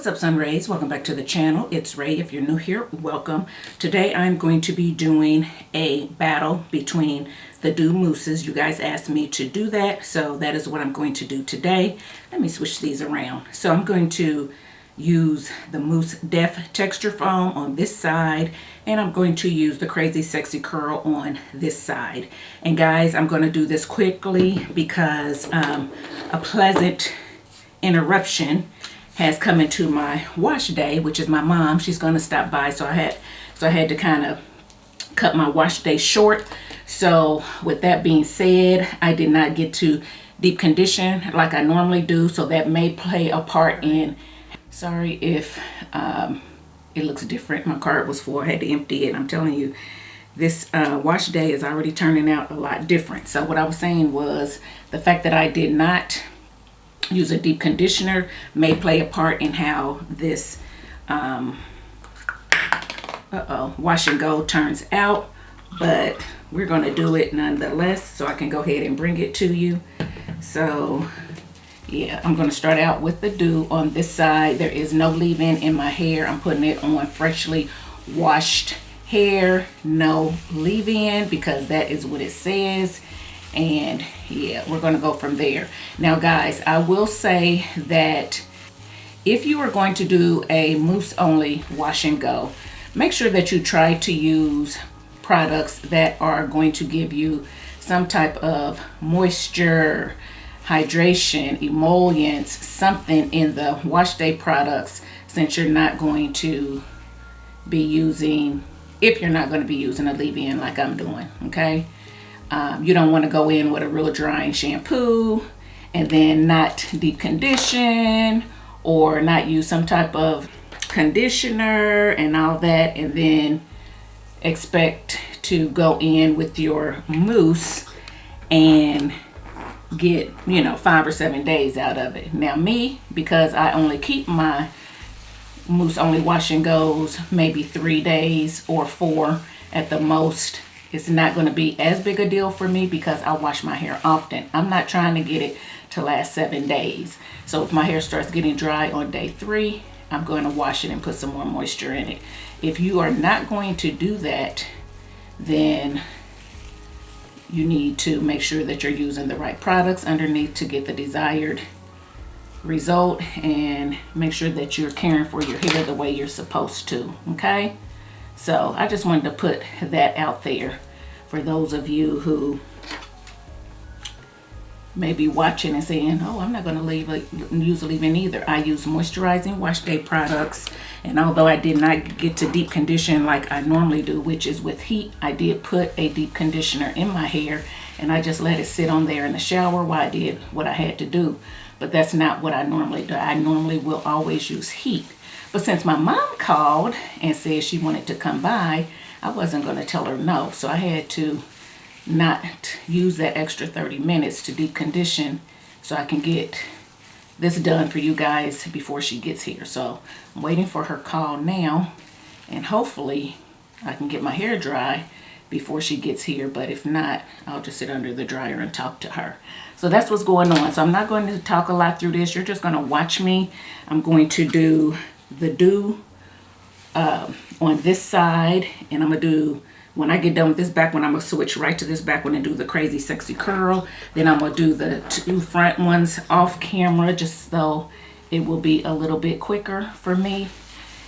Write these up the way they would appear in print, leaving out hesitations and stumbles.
What's up, Sun Rays? Welcome back to the channel. It's Ray. If you're new here, welcome. Today I'm going to be doing a battle between the DOUX mousses. You guys asked me to do that, so that is what I'm going to do today. Let me switch these around. So I'm going to use the Mousse Def Texture Foam on this side, and I'm going to use the Crazy Sexy Curl on this side. And guys, I'm going to do this quickly because a pleasant interruption has come into my wash day, which is my mom. She's going to stop by, so I had to kind of cut my wash day short. So with that being said, I did not get to deep condition like I normally do, so that may play a part in. Sorry if it looks different. My card was full. I had to empty it. I'm telling you, this wash day is already turning out a lot different. So what I was saying was the fact that I did not use a deep conditioner may play a part in how this wash and go turns out, but we're going to do it nonetheless, so I can go ahead and bring it to you. So yeah, I'm going to start out with the DOUX on this side. There is no leave-in in my hair. I'm putting it on freshly washed hair, no leave-in, because that is what it says. And yeah, we're going to go from there. Now guys, I will say that if you are going to do a mousse only wash and go, make sure that you try to use products that are going to give you some type of moisture, hydration, emollients, something in the wash day products, since you're not going to be using, if you're not going to be using a leave-in like I'm doing, okay? You don't want to go in with a real drying shampoo and then not deep condition or not use some type of conditioner and all that, and then expect to go in with your mousse and get, 5 or 7 days out of it. Now me, because I only keep my mousse only wash and goes maybe 3 days or 4 at the most, it's not going to be as big a deal for me because I wash my hair often. I'm not trying to get it to last 7 days. So if my hair starts getting dry on day 3, I'm going to wash it and put some more moisture in it. If you are not going to do that, then you need to make sure that you're using the right products underneath to get the desired result, and make sure that you're caring for your hair the way you're supposed to, okay? So I just wanted to put that out there for those of you who may be watching and saying, oh, I'm not going to use a leave-in either. I use moisturizing wash day products, and although I did not get to deep condition like I normally do, which is with heat, I did put a deep conditioner in my hair and I just let it sit on there in the shower while I did what I had to do. But that's not what I normally do. I normally will always use heat. But since my mom called and said she wanted to come by, I wasn't going to tell her no. So I had to not use that extra 30 minutes to deep condition so I can get this done for you guys before she gets here. So I'm waiting for her call now, and hopefully I can get my hair dry before she gets here. But if not, I'll just sit under the dryer and talk to her. So that's what's going on. So I'm not going to talk a lot through this. You're just going to watch me. I'm going to do the DOUX on this side, and I'm gonna do, when I get done with this back one, I'm gonna switch right to this back one and do the Crazy Sexy Curl. Then I'm gonna do the 2 front ones off camera, just so it will be a little bit quicker for me.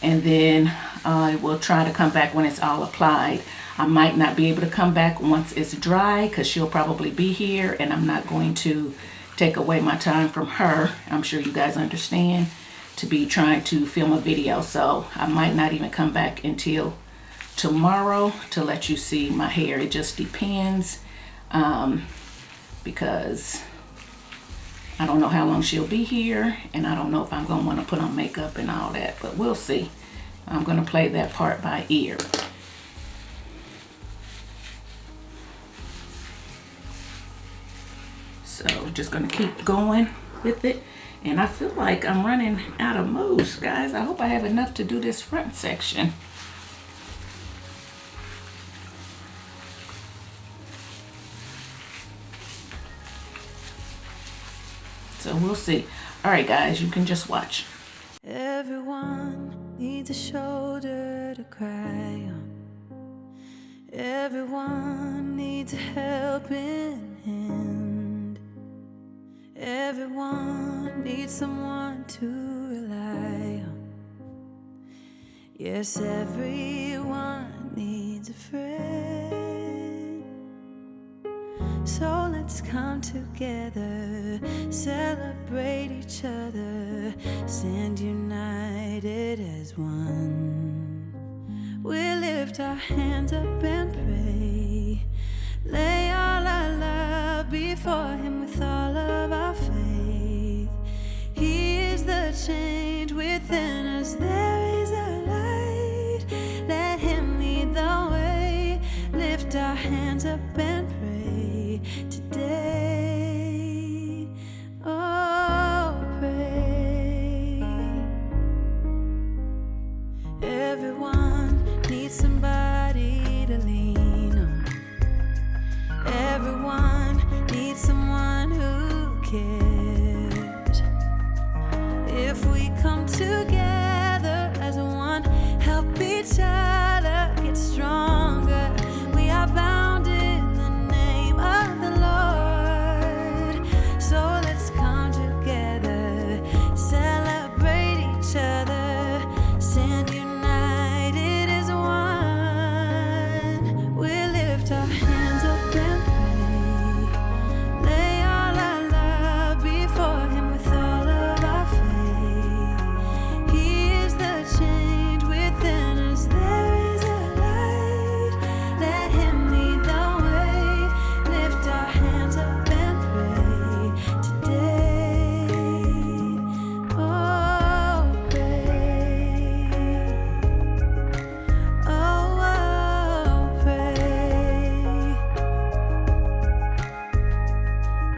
And then I will try to come back when it's all applied. I might not be able to come back once it's dry because she'll probably be here, and I'm not going to take away my time from her. I'm sure you guys understand, to be trying to film a video. So I might not even come back until tomorrow to let you see my hair. It just depends, because I don't know how long she'll be here, and I don't know if I'm going to want to put on makeup and all that, but we'll see. I'm going to play that part by ear. So just going to keep going with it. And I feel like I'm running out of mousse, guys. I hope I have enough to do this front section. So we'll see. All right, guys, you can just watch. Everyone needs a shoulder to cry on. Everyone needs a helping hand. Everyone needs someone to rely on. Yes, everyone needs a friend. So let's come together, celebrate each other, stand united as one. We lift our hands up and pray, lay all our love before Him with all of our faith. He is the change within us, there is a light, let Him lead the way. Lift our hands up and pray today. Oh, pray. Everyone needs somebody to lean on. Everyone needs someone who cares. If we come together as one, help each other get stronger. We are bound in the name of the Lord. So let's come together, celebrate each other, stand united as one. We lift our hands up and pray, lay all our love before Him with all of our faith. He is the change within us, there is a light, let Him lead the way. Lift our hands up and pray today. Oh, pray. Oh, pray.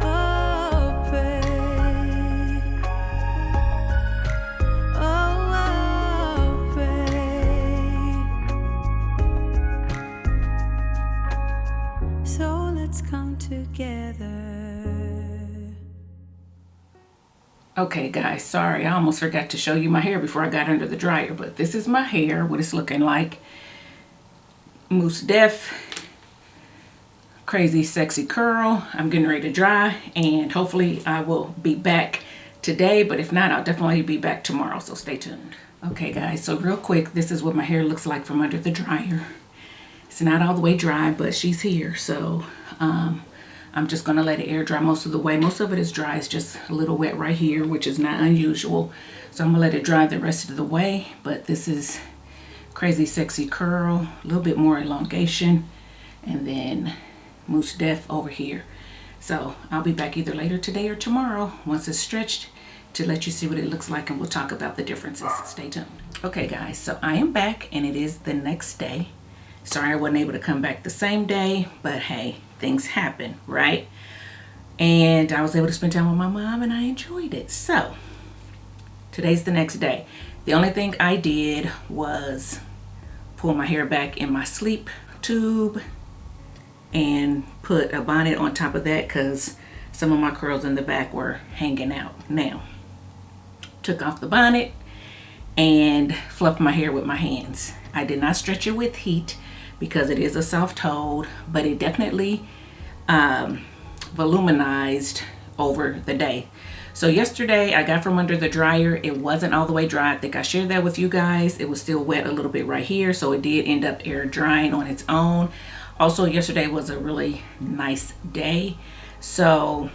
Oh, pray. Oh, pray. So let's come together. Okay guys, sorry, I almost forgot to show you my hair before I got under the dryer, but this is my hair, what it's looking like. Mousse Def, crazy sexy curl. I'm getting ready to dry, and hopefully I will be back today, but if not, I'll definitely be back tomorrow, so stay tuned. Okay guys, so real quick, this is what my hair looks like from under the dryer. It's not all the way dry, but she's here, so I'm just gonna let it air dry most of the way. Most of it is dry, it's just a little wet right here, which is not unusual. So I'm gonna let it dry the rest of the way, but this is crazy sexy curl, a little bit more elongation, and then Mousse Def over here. So I'll be back either later today or tomorrow once it's stretched to let you see what it looks like, and we'll talk about the differences. Stay tuned. Okay guys, so I am back and it is the next day. Sorry I wasn't able to come back the same day, but hey, things happen, right? And I was able to spend time with my mom and I enjoyed it. So today's the next day. The only thing I did was pull my hair back in my sleep tube and put a bonnet on top of that because some of my curls in the back were hanging out. Now, took off the bonnet and fluffed my hair with my hands. I did not stretch it with heat because it is a soft hold, but it definitely voluminized over the day. So yesterday I got from under the dryer. It wasn't all the way dry. I think I shared that with you guys. It was still wet a little bit right here, so it did end up air drying on its own. Also, yesterday was a really nice day, so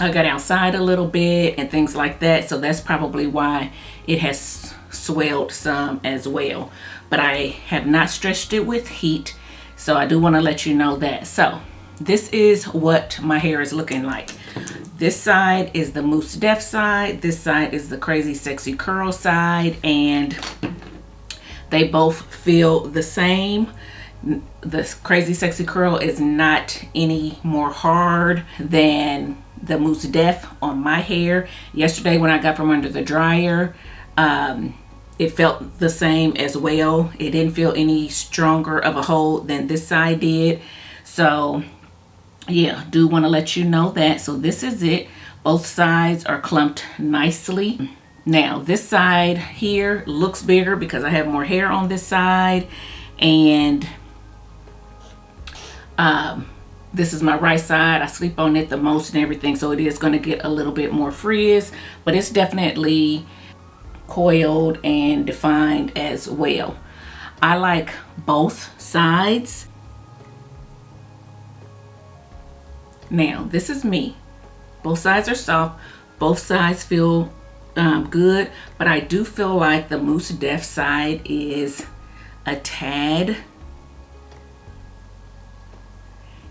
I got outside a little bit and things like that, so that's probably why it has swelled some as well. But I have not stretched it with heat, so I do want to let you know that. So this is what my hair is looking like. This side is the Mousse Def side, this side is the crazy sexy curl side, and they both feel the same. The crazy sexy curl is not any more hard than the Mousse Def on my hair. Yesterday when I got from under the dryer, it felt the same as well. It didn't feel any stronger of a hold than this side did. So yeah, do want to let you know that. So this is it. Both sides are clumped nicely. Now this side here looks bigger because I have more hair on this side, and this is my right side. I sleep on it the most and everything, so it is going to get a little bit more frizz, but it's definitely coiled and defined as well. I like both sides. Now this is me. Both sides are soft, both sides feel good, but I do feel like the Mousse Def side is a tad,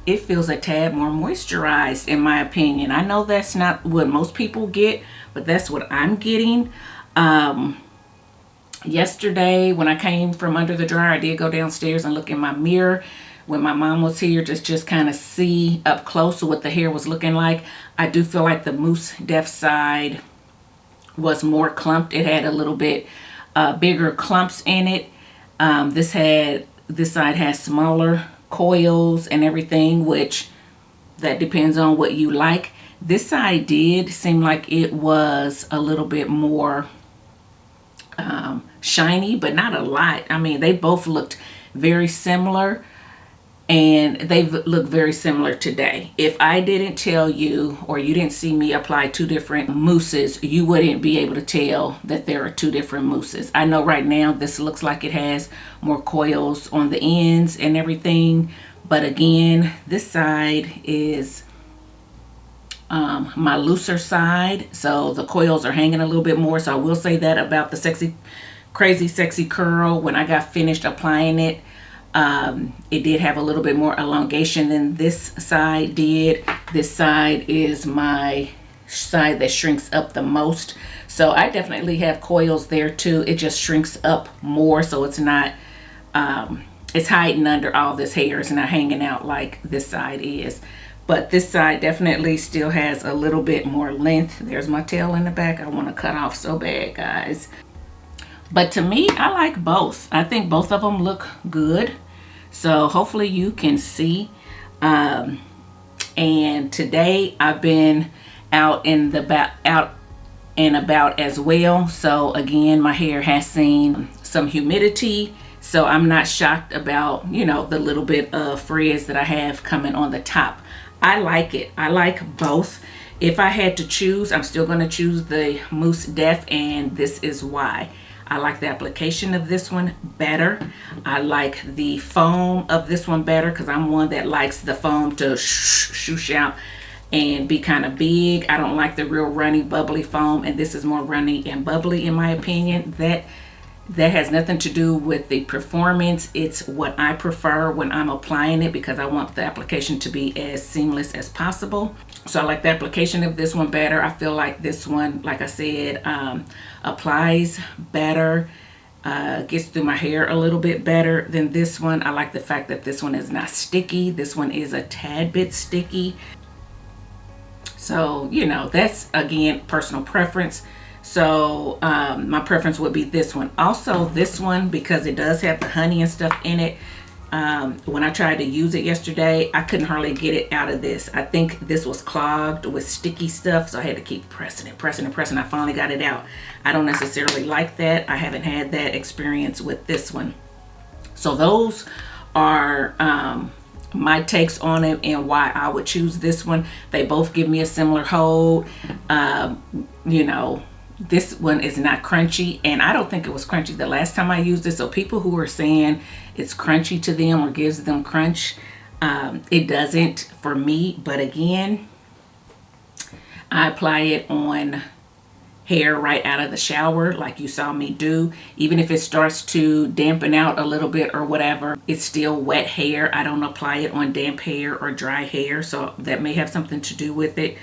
it feels a tad more moisturized in my opinion. I know that's not what most people get, but that's what I'm getting. Yesterday when I came from under the dryer, I did go downstairs and look in my mirror when my mom was here, just kind of see up close what the hair was looking like. I do feel like the Mousse Def side was more clumped. It had a little bit bigger clumps in it. This side has smaller coils and everything, which that depends on what you like. This side did seem like it was a little bit more shiny, but not a lot. I mean, they both looked very similar, and they look very similar today. If I didn't tell you, or you didn't see me apply two different mousses, you wouldn't be able to tell that there are two different mousses. I know right now this looks like it has more coils on the ends and everything, but again, this side is my looser side, so the coils are hanging a little bit more. So I will say that about the Crazy Sexy Curl. When I got finished applying it, it did have a little bit more elongation than this side did. This side is my side that shrinks up the most, so I definitely have coils there too. It just shrinks up more, so it's not it's hiding under all this hair. It's not hanging out like this side is. But this side definitely still has a little bit more length. There's my tail in the back. I want to cut off so bad, guys. But to me, I like both. I think both of them look good. So hopefully you can see. And today I've been out and about as well. So again, my hair has seen some humidity. So I'm not shocked about, you know, the little bit of frizz that I have coming on the top. I like it. I like both. If I had to choose, I'm still going to choose the Mousse Def, and this is why. I like the application of this one better. I like the foam of this one better because I'm one that likes the foam to shoosh out and be kind of big. I don't like the real runny, bubbly foam, and this is more runny and bubbly in my opinion. That has nothing to do with the performance. It's what I prefer when I'm applying it because I want the application to be as seamless as possible. So I like the application of this one better. I feel like this one, like I said, applies better, gets through my hair a little bit better than this one. I like the fact that this one is not sticky. This one is a tad bit sticky. So, you know, that's again personal preference. So my preference would be this one. Also this one, because it does have the honey and stuff in it, when I tried to use it yesterday, I couldn't hardly get it out of this. I think this was clogged with sticky stuff, so I had to keep pressing. I finally got it out. I don't necessarily like that. I haven't had that experience with this one. So those are my takes on it and why I would choose this one. They both give me a similar hold. You know, this one is not crunchy, and I don't think it was crunchy the last time I used it. So people who are saying it's crunchy to them or gives them crunch, it doesn't for me. But again, I apply it on hair right out of the shower like you saw me do. Even if it starts to dampen out a little bit or whatever, it's still wet hair. I don't apply it on damp hair or dry hair, so that may have something to do with it.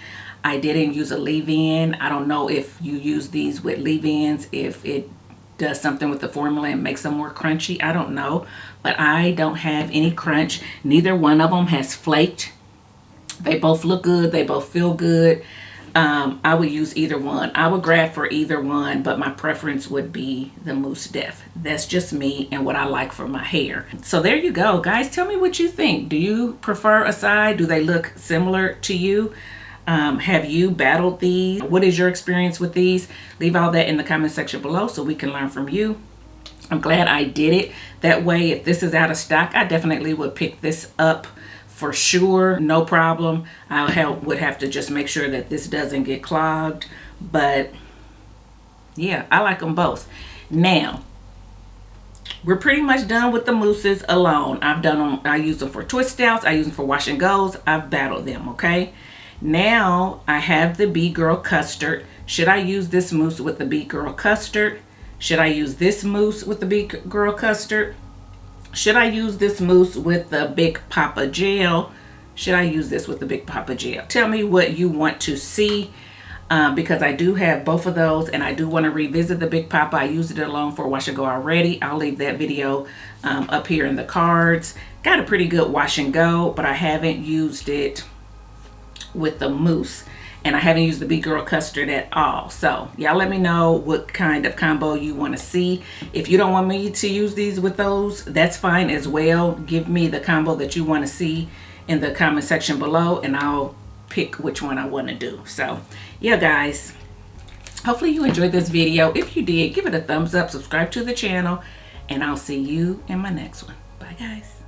I didn't use a leave-in. I don't know if you use these with leave-ins, if it does something with the formula and makes them more crunchy. I don't know, but I don't have any crunch. Neither one of them has flaked. They both look good. They both feel good. I would use either one. I would grab for either one, but my preference would be the Mousse Def. That's just me and what I like for my hair. So there you go, guys. Tell me what you think. Do you prefer a side? Do they look similar to you? Have you battled these? What is your experience with these? Leave all that in the comment section below so we can learn from you. I'm glad I did it that way. If this is out of stock, I definitely would pick this up for sure, no problem. Would have to just make sure that this doesn't get clogged, but yeah, I like them both. Now we're pretty much done with the mousses alone. I've done them. I use them for twist outs. I use them for wash and goes. I've battled them. Okay, now I have the Bee Girl custard. Should I use this mousse with the Bee Girl custard? Should I use this mousse with the Bee Girl custard? Should I use this mousse with the Big Papa gel? Should I use this with the Big Papa gel? Tell me what you want to see, because I do have both of those, and I do want to revisit the Big Papa. I used it alone for wash and go already. I'll leave that video up here in the cards. Got a pretty good wash and go, but I haven't used it with the mousse. And I haven't used the Bee Girl custard at all. So y'all let me know what kind of combo you want to see. If you don't want me to use these with those, that's fine as well. Give me the combo that you want to see in the comment section below, and I'll pick which one I want to do. So yeah, guys, hopefully you enjoyed this video. If you did, give it a thumbs up, subscribe to the channel, and I'll see you in my next one. Bye, guys.